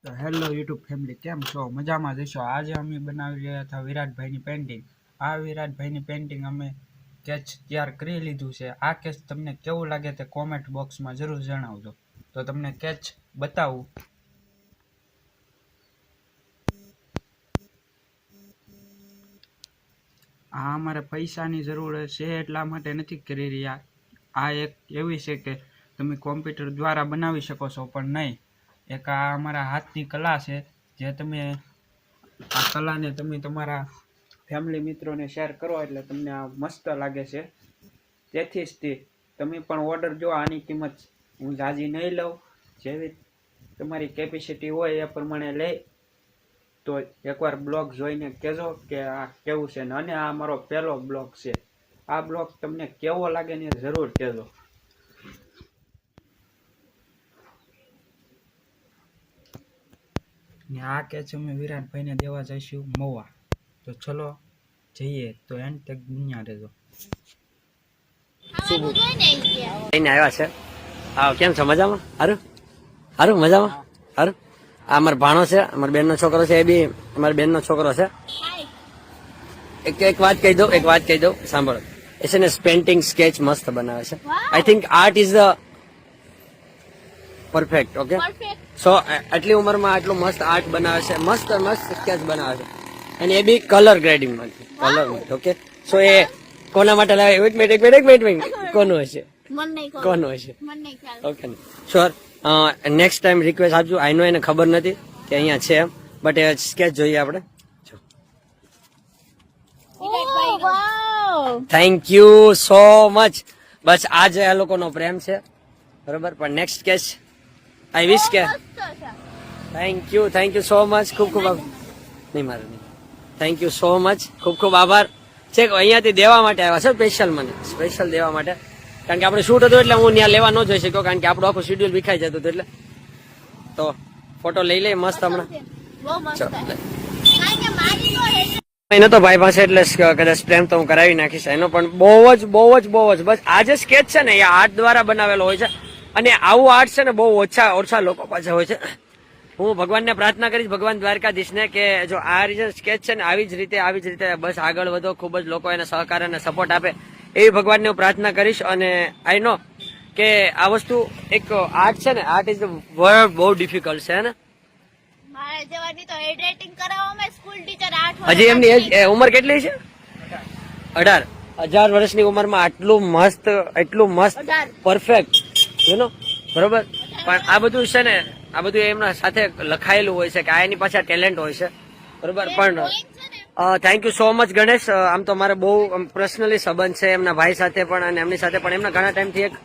તો hello YouTube family, કેમ છો? મજામાં જશો? આજે અમે બનાવી રહ્યા હતા વિરાટભાઈની પેન્ટિંગ. આ વિરાટભાઈની પેન્ટિંગ અમે સ્કેચ તૈયાર કરી લીધું છે. આ સ્કેચ તમને કેવું લાગે તે કોમેન્ટ બોક્સમાં જરૂર જણાવજો. તો તમને સ્કેચ બતાવું. આ અમારે પૈસાની જરૂર છે એટલા માટે નથી કરી રહ્યા. આ એક એવી છે કે તમે કોમ્પ્યુટર દ્વારા બનાવી શકો છો, પણ નહીં. એક આ અમારા હાથની કલા છે, જે તમે આ કલાને તમે તમારા ફેમિલી મિત્રોને શેર કરો એટલે તમને આ મસ્ત લાગે છે. તેથી જ તમે પણ ઓર્ડર જો. આની કિંમત હું ઝાઝી નહીં લઉં, જેવી તમારી કેપેસિટી હોય એ પ્રમાણે લઈ. તો એકવાર બ્લોગ જોઈને કહેજો કે આ કેવું છે. અને આ અમારો પહેલો બ્લોગ છે. આ બ્લોગ તમને કેવો લાગે ને જરૂર કહેજો. ને આ કેચ અમે વિરાટભાઈને દેવા જઈશું મવા. તો ચલો જઈએ. તો એન્ડ તક દુનિયા રહેજો. આવ્યા છે. હા, કેમ છો? મજામાં? હારું હારું, મજામાં? હારું. આ અમારો ભાણો છે, અમારા બેનનો છોકરો છે. એ બી અમારા બેનનો છોકરો છે. એક વાત કહી દઉં, સાંભળો. એ છે ને પેન્ટિંગ સ્કેચ મસ્ત બનાવે છે. I think art is the perfect. Okay, so આટલી ઉંમરમાં આટલું મસ્ત આર્ટ બનાવે છે, મસ્ત સ્કેચ બનાવે છે. અને એ બી કલર ગ્રેડિંગ માંથી. ઓકે, સો એ કોના માટે લાવે? એક મિનિટ, કોનું હશે? Okay, sure. Next time request આપજો. આઈ નો એને ખબર નથી કે અહીંયા છે એમ, બટ એ સ્કેચ જોઈએ આપણે. Thank you so much. બસ આજ આ લોકોનો પ્રેમ છે, બરોબર. પણ નેક્સ્ટ સ્કેચ આઈ વિશ કે થેન્ક યુ સો મચ. ખૂબ નહીં, મારે નહીં. થેન્ક યુ સો મચ, ખૂબ આભાર. છે અહીંયાથી દેવા માટે આવ્યા છે, સ્પેશિયલ દેવા માટે. કારણ કે આપણે શૂટ હતું એટલે હું ત્યાં લેવા ન જઈ શક્યો, કારણ કે આપણું આખું શેડ્યુલ વિખાઈ જતું હતું. એટલે તો ફોટો લઈ લઈએ મસ્ત હમણાં. એનો તો ભાઈ પાસે, એટલે કદાચ પ્રેમ તો હું કરાવી નાખીશ એનો. પણ બહુ જ બસ આ જે સ્કેચ છે ને એ આર્ટ દ્વારા બનાવેલો હોય છે. અને આવું આર્ટ છે ને બહુ ઓછા લોકો પાસે હોય છે. હું ભગવાનને પ્રાર્થના કરીશ, ભગવાન દ્વારકાધીશને, કે જો આ રીતે સ્કેચ છે ને આવી જ રીતે બસ આગળ વધો, ખૂબ જ લોકો એને સહકાર અને સપોર્ટ આપે એવી ભગવાનને હું પ્રાર્થના કરીશ. અને આઈ નો કે આ વસ્તુ એક આર્ટ છે ને, આર્ટ ઇઝ વર્ડ બહુ ડિફિકલ્ટ છે ને. હજી એમની ઉંમર કેટલી છે? 18 વર્ષની ઉંમરમાં આટલું મસ્ત પરફેક્ટ, યુ નો, બરોબર. પણ આ બધું છે ને, આ બધું એમના સાથે લખાયેલું હોય છે કે આ એની પાછળ ટેલેન્ટ હોય છે, બરોબર. પણ thank you so much Ganesh. આમ તો મારે બહુ પર્સનલી સંબંધ છે એમના ભાઈ સાથે પણ, અને એમની સાથે પણ એમના ઘણા ટાઈમથી એક